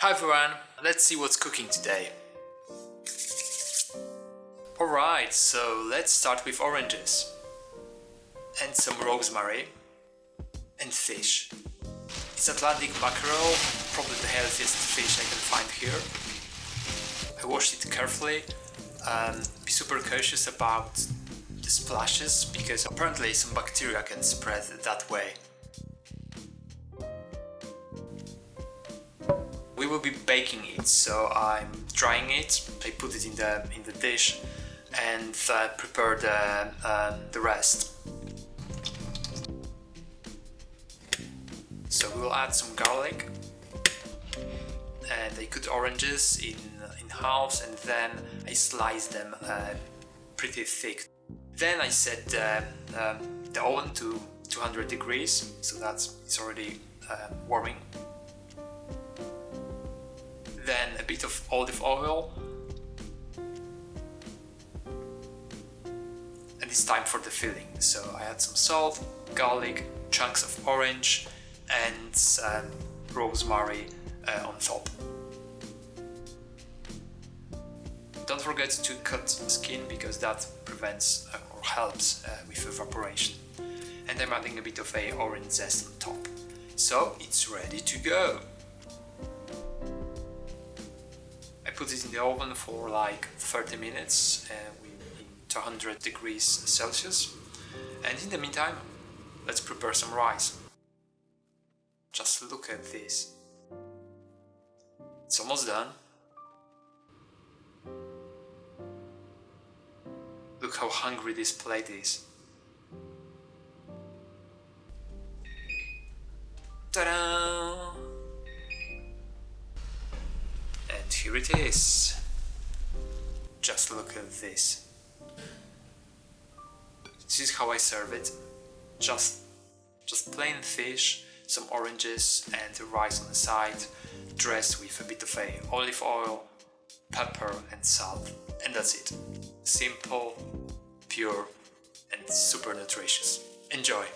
Hi everyone, let's see what's cooking today. Alright, so let's start with oranges and some rosemary and fish. It's Atlantic mackerel, probably the healthiest fish I can find here. I washed it carefully. Be super cautious about the splashes because apparently some bacteria can spread that way. We will be baking it, so I'm drying it. I put it in the dish and prepare the rest. So we will add some garlic, and I cut oranges in halves, and then I slice them pretty thick. Then I set the oven to 200 degrees, so it's already warming. Then a bit of olive oil, and it's time for the filling. So I add some salt, garlic, chunks of orange, and rosemary on top. Don't forget to cut skin because that prevents or helps with evaporation. And I'm adding a bit of orange zest on top. So it's ready to go. I put it in the oven for like 30 minutes in 200 degrees Celsius. And in the meantime, let's prepare some rice. Just look at this. It's almost done. Look how hungry this plate is. Ta-da! And here it is. Just look at this. This is how I serve it. Just plain fish, some oranges and the rice on the side, dressed with a bit of olive oil, pepper and salt. And that's it. Simple, pure and super nutritious. Enjoy!